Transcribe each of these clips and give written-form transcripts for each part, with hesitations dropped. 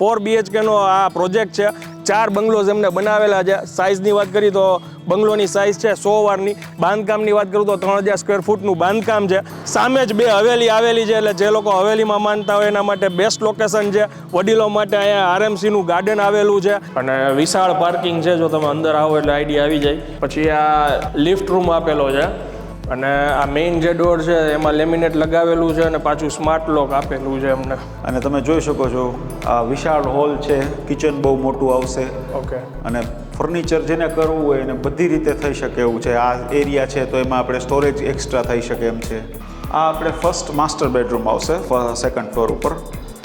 4 BHK નો આ project છે. 4 bungalows એમને બનાવેલા છે. સાઇઝની વાત કરી તો બંગલોની સાઇઝ છે 100 વારની. બાંધકામની વાત કરું તો 3000 સ્ક્વેર ફૂટનું બાંધકામ છે. સામે જ 2 હવેલી આવેલી છે, એટલે જે લોકો હવેલીમાં માનતા હોય એના માટે બેસ્ટ લોકેશન છે. વડીલો માટે અહીંયા RMCનું ગાર્ડન આવેલું છે અને વિશાળ પાર્કિંગ છે. જો તમે અંદર આવો એટલે આઈડિયા આવી જાય. પછી આ લિફ્ટ રૂમ આપેલો છે અને આ મેઇન જે ડોર છે એમાં લેમિનેટ લગાવેલું છે અને પાછું સ્માર્ટ લોક આપેલું છે એમને. અને તમે જોઈ શકો છો આ વિશાળ હોલ છે. કિચન બહુ મોટું આવશે. ઓકે. અને ફર્નિચર જેને કરવું હોય એને બધી રીતે થઈ શકે એવું છે. આ એરિયા છે તો એમાં આપણે સ્ટોરેજ એક્સ્ટ્રા થઈ શકે એમ છે. આ આપણે ફર્સ્ટ માસ્ટર બેડરૂમ આવશે સેકન્ડ ફ્લોર ઉપર.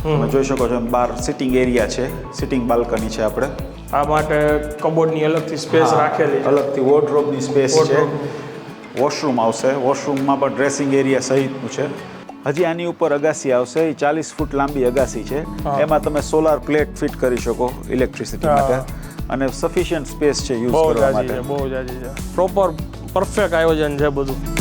તમે જોઈ શકો છો બહાર સિટિંગ એરિયા છે, સિટિંગ બાલ્કની છે. આપણે આ માટે કબોર્ડની અલગથી સ્પેસ રાખેલી છે. અલગથી વોર્ડરોબની સ્પેસ છે. વોશરૂમ આવશે. વોશરૂમમાં પણ ડ્રેસિંગ એરિયા સહિતનું છે. હજી આની ઉપર અગાસી આવશે. એ 40 ફૂટ લાંબી અગાસી છે. એમાં તમે સોલાર પ્લેટ ફિટ કરી શકો ઇલેક્ટ્રિસિટી માટે અને સફિશિયન્ટ સ્પેસ છે યુઝ કરવા માટે. બહુ જાજી છે. પ્રોપર પરફેક્ટ આયોજન છે બધું.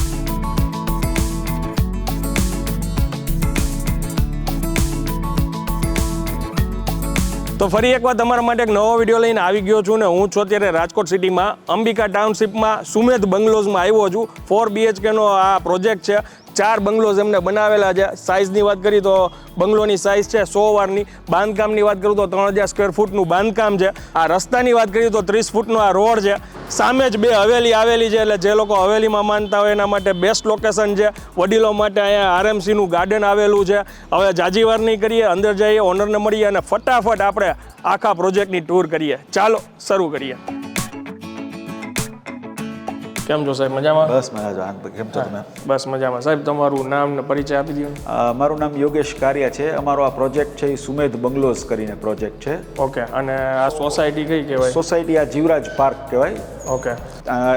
તો ફરી એકવાર તમારા માટે એક નવો વિડીયો લઈને આવી ગયો છું ને હું છું અત્યારે રાજકોટ સિટીમાં અંબિકા ટાઉનશીપમાં સુમેધ બંગલોઝમાં આવ્યો છું. 4 BHK નો આ પ્રોજેક્ટ છે. 4 બંગલોઝ એમને બનાવેલા છે. સાઇઝની વાત કરી તો બંગલોની સાઇઝ છે 100 વારની. બાંધકામની વાત કરું તો 3000 સ્ક્વેર ફૂટનું બાંધકામ છે. આ રસ્તાની વાત કરીએ તો 30 ફૂટનો આ રોડ છે. સામે જ 2 હવેલી આવેલી છે, એટલે જે લોકો હવેલીમાં માનતા હોય એના માટે બેસ્ટ લોકેશન છે. વડીલો માટે અહીંયા RMCનું ગાર્ડન આવેલું છે. હવે જાજી વાર નહીં કરીએ, અંદર જઈએ, ઓનરને મળીએ અને ફટાફટ આપણે આખા પ્રોજેક્ટની ટૂર કરીએ. ચાલો શરૂ કરીએ. કેમ છો સાહેબ? મજામાં? બસ મજા. કેમ છો તમે? બસ મજામાં. સાહેબ તમારું નામ ને પરિચય આપી દો. મારું નામ યોગેશ કારિયા છે. અમારો આ પ્રોજેક્ટ છે એ સુમેધ બંગલોઝ કરીને પ્રોજેક્ટ છે. ઓકે. અને આ સોસાયટી કઈ કહેવાય? સોસાયટી આ જીવરાજ પાર્ક કહેવાય. ઓકે.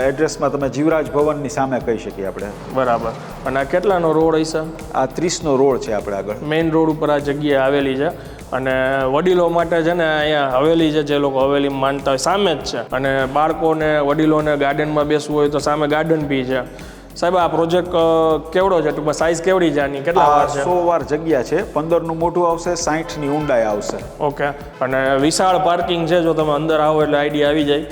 એડ્રેસમાં તમે જીવરાજ ભવનની સામે કહી શકીએ આપણે. બરાબર. અને આ કેટલાનો રોડ હશે? આ 30નો રોડ છે આપણે આગળ. મેઇન રોડ ઉપર આ જગ્યા આવેલી છે અને વડીલો માટે છે ને અહીંયા હવેલી છે, જે લોકો હવેલીમાં માનતા હોય સામે જ છે. અને બાળકોને વડીલોને ગાર્ડનમાં બેસવું હોય તો સામે ગાર્ડન બી છે. સાહેબ આ પ્રોજેક્ટ કેવડો છે? ટૂંકમાં સાઇઝ કેવડી છે આની? કેટલા વાર છે? 100 વાર જગ્યા છે. 15નું મોટું આવશે, 60ની ઊંડાઈ આવશે. ઓકે. અને વિશાળ પાર્કિંગ છે. જો તમે અંદર આવો એટલે આઈડિયા આવી જાય.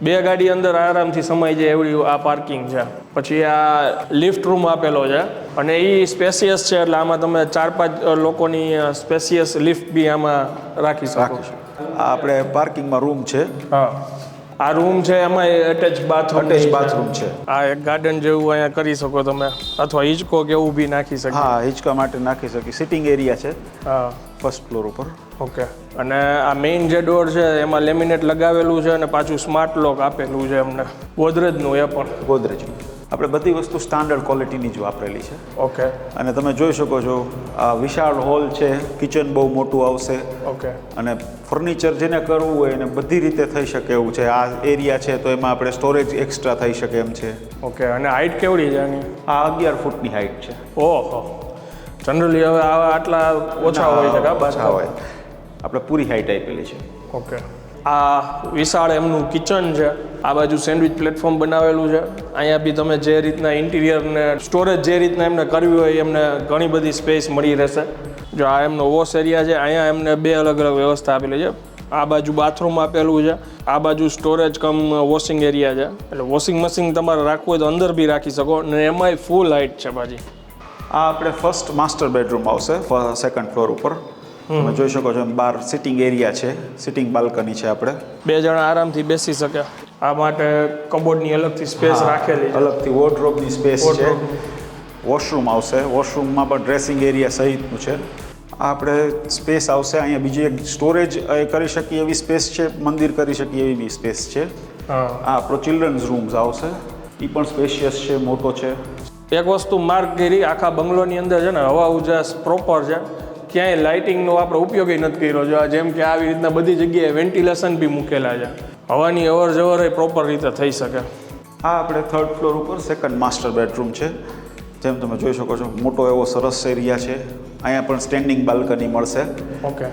2 ગાડી અંદર આરામથી સમાઈ જાય એવડી આ પાર્કિંગ છે. પછી આ લિફ્ટ રૂમ આપેલો છે અને એ સ્પેસિયસ છે, એટલે આમાં તમે 4-5 લોકોની સ્પેસિયસ લિફ્ટ બી આમાં રાખી શકો. આ આપણે પાર્કિંગમાં રૂમ છે. હા. આ રૂમ છે, એમાં એટેચ બાથરૂમ છે. આ એક ગાર્ડન જેવું અહીંયા કરી શકો તમે, અથવા હિંચકો કે એવું બી નાખી શકો. હા, હિંચકા માટે નાખી શકી. સિટિંગ એરિયા છે. હા, ફર્સ્ટ ફ્લોર ઉપર. ઓકે. અને આ મેઇન જે ડોર છે એમાં લેમિનેટ લગાવેલું છે અને પાછું સ્માર્ટ લોક આપેલું છે એમને. ગોદરેજનું એ પણ. ગોદરેજનું. આપણે બધી વસ્તુ સ્ટાન્ડર્ડ ક્વોલિટીની જ વાપરેલી છે. ઓકે. અને તમે જોઈ શકો છો આ વિશાળ હોલ છે. કિચન બહુ મોટું આવશે. ઓકે. અને ફર્નિચર જેને કરવું હોય એને બધી રીતે થઈ શકે એવું છે. આ એરિયા છે તો એમાં આપણે સ્ટોરેજ એક્સ્ટ્રા થઈ શકે એમ છે. ઓકે. અને હાઇટ કેવડી છે આની? આ 11 ફૂટની હાઇટ છે. ઓહો. જનરલી હવે આટલા ઓછા હોય છે. ઓછા હોય. આપણે પૂરી હાઇટ આપેલી છે. ઓકે. આ વિશાળ એમનું કિચન છે. આ બાજુ સેન્ડવિચ પ્લેટફોર્મ બનાવેલું છે. અહીંયા બી તમે જે રીતના ઇન્ટિરિયર ને સ્ટોરેજ જે રીતના એમને કરવી હોય એમને ઘણી બધી સ્પેસ મળી રહેશે. જો આ એમનો વોશ એરિયા છે, અહીંયા એમને 2 અલગ અલગ વ્યવસ્થા આપેલી છે. આ બાજુ બાથરૂમ આપેલું છે, આ બાજુ સ્ટોરેજ કમ વોશિંગ એરિયા છે. એટલે વોશિંગ મશીન તમારે રાખવું હોય તો અંદર બી રાખી શકો અને એમાંય ફૂલ હાઇટ છે પાછી. આ આપણે ફર્સ્ટ માસ્ટર બેડરૂમ આવશે સેકન્ડ ફ્લોર ઉપર. તમે જોઈ શકો છો બહાર સિટિંગ એરિયા છે, સિટિંગ બાલ્કની છે. આપણે 2 જણા આરામથી બેસી શકે. આ માટે કબોર્ડની અલગથી સ્પેસ રાખેલી છે. અલગથી વોર્ડરોબની સ્પેસ છે. વોશરૂમ આવશે. વોશરૂમમાં પણ ડ્રેસિંગ એરિયા સહિતનું છે. આ આપણે સ્પેસ આવશે. અહીંયા બીજી એક સ્ટોરેજ કરી શકીએ એવી સ્પેસ છે. મંદિર કરી શકીએ એવી સ્પેસ છે. આ આપણો ચિલ્ડ્રન્સ રૂમ્સ આવશે. એ પણ સ્પેશિયસ છે, મોટો છે. એક વસ્તુ માર્ક કરી, આખા બંગલોની અંદર છે ને હવા ઉજાસ પ્રોપર છે. ક્યાંય લાઇટિંગનો આપણે ઉપયોગ નથી કર્યો છે. જેમ કે આવી રીતના બધી જગ્યાએ વેન્ટિલેશન બી મૂકેલા છે. હવાની અવર જવર પ્રોપર રીતે થઈ શકે. આ આપણે 3rd ફ્લોર ઉપર સેકન્ડ માસ્ટર બેડરૂમ છે. જેમ તમે જોઈ શકો છો મોટો એવો સરસ એરિયા છે. અહીંયા પણ સ્ટેન્ડિંગ બાલ્કની મળશે. ઓકે.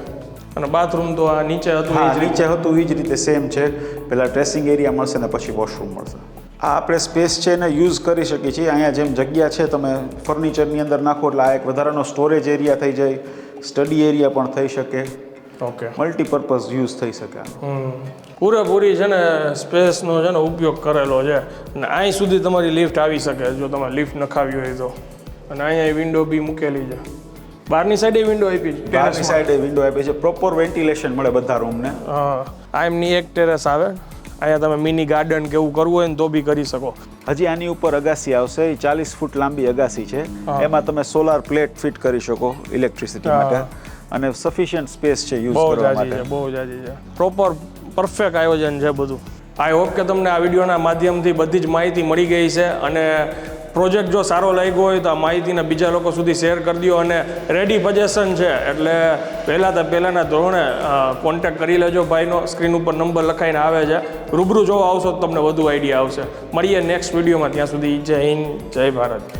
અને બાથરૂમ તો આ નીચે હતું? હા, નીચે હતું એ જ રીતે સેમ છે. પહેલાં ડ્રેસિંગ એરિયા મળશે ને પછી વોશરૂમ મળશે. આ આપણે સ્પેસ છે એને યુઝ કરી શકીએ છીએ. અહીંયા જેમ જગ્યા છે તમે ફર્નિચરની અંદર નાખો એટલે આ એક વધારાનો સ્ટોરેજ એરિયા થઈ જાય. સ્ટડી એરિયા પણ થઈ શકે. ઓકે મલ્ટીપર્પઝ યુઝ થઈ શકે. પૂરેપૂરી છે ને સ્પેસનો છે ને ઉપયોગ કરેલો છે અને અહીં સુધી તમારી લિફ્ટ આવી શકે જો તમારે લિફ્ટ નખાવી હોય તો. અને અહીંયા વિન્ડો બી મૂકેલી છે, બહારની સાઈડે વિન્ડો આપી છે, બહારની સાઈડે વિન્ડો આપી છે, પ્રોપર વેન્ટિલેશન મળે બધા રૂમને. હા આ એમની એક ટેરેસ આવે, અહીંયા તમે મિની ગાર્ડન કે એવું કરવું હોય ને તો બી કરી શકો. હજી આની ઉપર અગાસી આવશે, એ 40 ફૂટ લાંબી અગાસી છે. એમાં તમે સોલાર પ્લેટ ફિટ કરી શકો ઇલેક્ટ્રિસિટી માટે અને સફિશિયન્ટ સ્પેસ છે યુઝ કરવા માટે. બહુ જાજી છે, પ્રોપર પરફેક્ટ આયોજન છે બધું. આઈ હોપ કે તમને આ વિડીયોના માધ્યમથી બધી જ માહિતી મળી ગઈ છે અને પ્રોજેક્ટ જો સારો લાગ્યો હોય તો આ માહિતીને બીજા લોકો સુધી શેર કરી દો. અને રેડી પોઝિશન છે એટલે પહેલાંના ધોરણે કોન્ટેક્ટ કરી લેજો ભાઈનો. સ્ક્રીન ઉપર નંબર લખાઈને આવે છે, રૂબરૂ જોવા આવશો તો તમને વધુ આઈડિયા આવશે. મળીએ નેક્સ્ટ વિડીયોમાં, ત્યાં સુધી જય હિન્દ, જય ભારત.